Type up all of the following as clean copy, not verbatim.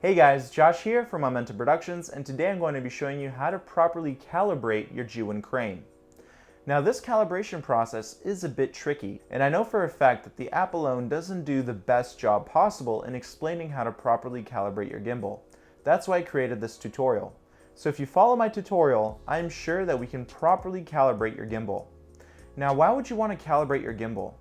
Hey guys, Josh here from Momentum Productions, and today I'm going to be showing you how to properly calibrate your Zhiyun Crane. Now this calibration process is a bit tricky, and I know for a fact that the app alone doesn't do the best job possible in explaining how to properly calibrate your gimbal. That's why I created this tutorial. So if you follow my tutorial, I'm sure that we can properly calibrate your gimbal. Now why would you want to calibrate your gimbal?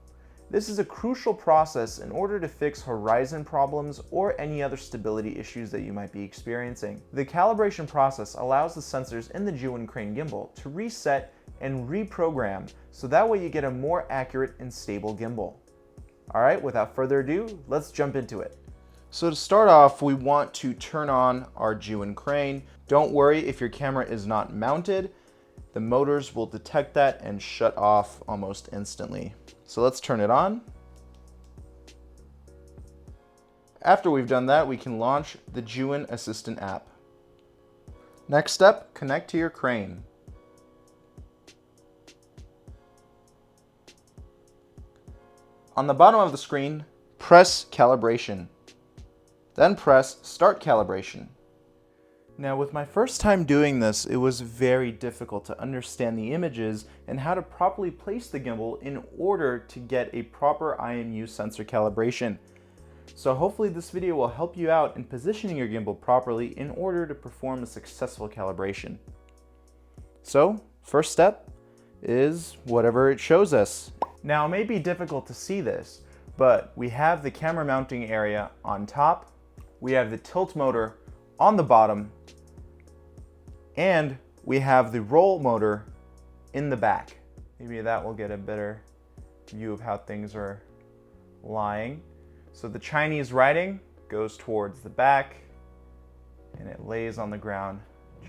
This is a crucial process in order to fix horizon problems or any other stability issues that you might be experiencing. The calibration process allows the sensors in the Zhiyun Crane gimbal to reset and reprogram so that way you get a more accurate and stable gimbal. Alright, without further ado, let's jump into it. So to start off, we want to turn on our Zhiyun Crane. Don't worry if your camera is not mounted. The motors will detect that and shut off almost instantly. So let's turn it on. After we've done that, we can launch the Zhiyun Assistant app. Next step, connect to your crane. On the bottom of the screen, press Calibration. Then press Start Calibration. Now with my first time doing this, it was very difficult to understand the images and how to properly place the gimbal in order to get a proper IMU sensor calibration. So hopefully this video will help you out in positioning your gimbal properly in order to perform a successful calibration. So first step is whatever it shows us. Now it may be difficult to see this, but we have the camera mounting area on top, we have the tilt motor on the bottom, and we have the roll motor in the back. Maybe that will get a better view of how things are lying. So the Chinese writing goes towards the back and it lays on the ground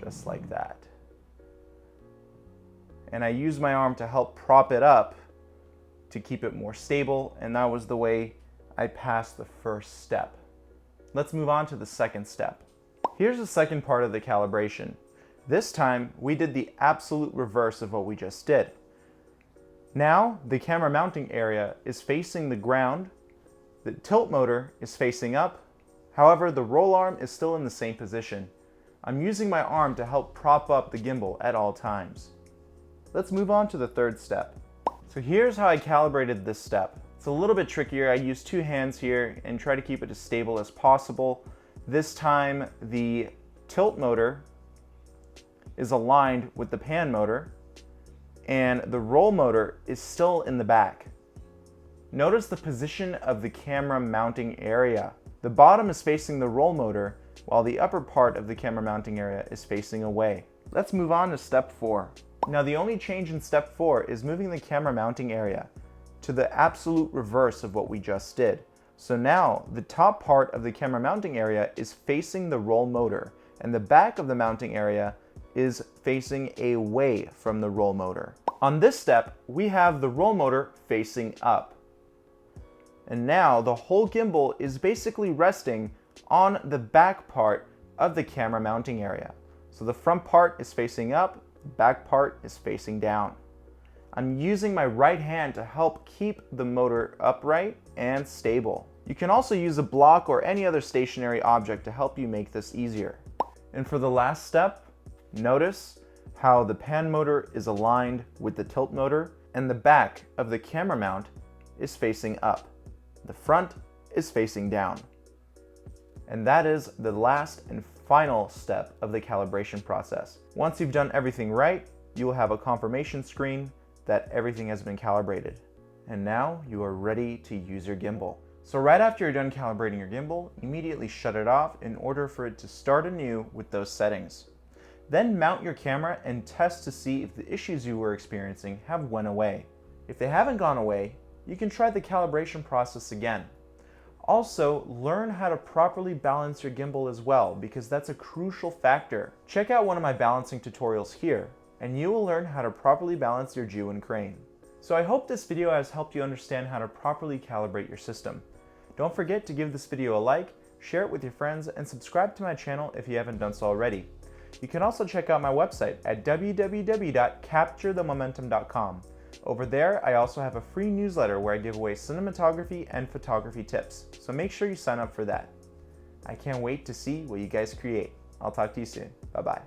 just like that. And I use my arm to help prop it up to keep it more stable, and that was the way I passed the first step. Let's move on to the second step. Here's the second part of the calibration. This time, we did the absolute reverse of what we just did. Now, the camera mounting area is facing the ground, the tilt motor is facing up, however, the roll arm is still in the same position. I'm using my arm to help prop up the gimbal at all times. Let's move on to the third step. So here's how I calibrated this step. It's a little bit trickier. I use two hands here and try to keep it as stable as possible. This time the tilt motor is aligned with the pan motor and the roll motor is still in the back. Notice the position of the camera mounting area. The bottom is facing the roll motor while the upper part of the camera mounting area is facing away. Let's move on to step 4. Now the only change in step 4 is moving the camera mounting area to the absolute reverse of what we just did. So now the top part of the camera mounting area is facing the roll motor and the back of the mounting area is facing away from the roll motor. On this step, we have the roll motor facing up. And now the whole gimbal is basically resting on the back part of the camera mounting area. So the front part is facing up, the back part is facing down. I'm using my right hand to help keep the motor upright and stable. You can also use a block or any other stationary object to help you make this easier. And for the last step, notice how the pan motor is aligned with the tilt motor and the back of the camera mount is facing up. The front is facing down. And that is the last and final step of the calibration process. Once you've done everything right, you will have a confirmation screen that everything has been calibrated. And now you are ready to use your gimbal. So right after you're done calibrating your gimbal, immediately shut it off in order for it to start anew with those settings. Then mount your camera and test to see if the issues you were experiencing have went away. If they haven't gone away, you can try the calibration process again. Also, learn how to properly balance your gimbal as well, because that's a crucial factor. Check out one of my balancing tutorials here, and you will learn how to properly balance your Zhiyun Crane. So I hope this video has helped you understand how to properly calibrate your system. Don't forget to give this video a like, share it with your friends, and subscribe to my channel if you haven't done so already. You can also check out my website at www.capturethemomentum.com. Over there, I also have a free newsletter where I give away cinematography and photography tips, so make sure you sign up for that. I can't wait to see what you guys create. I'll talk to you soon. Bye-bye.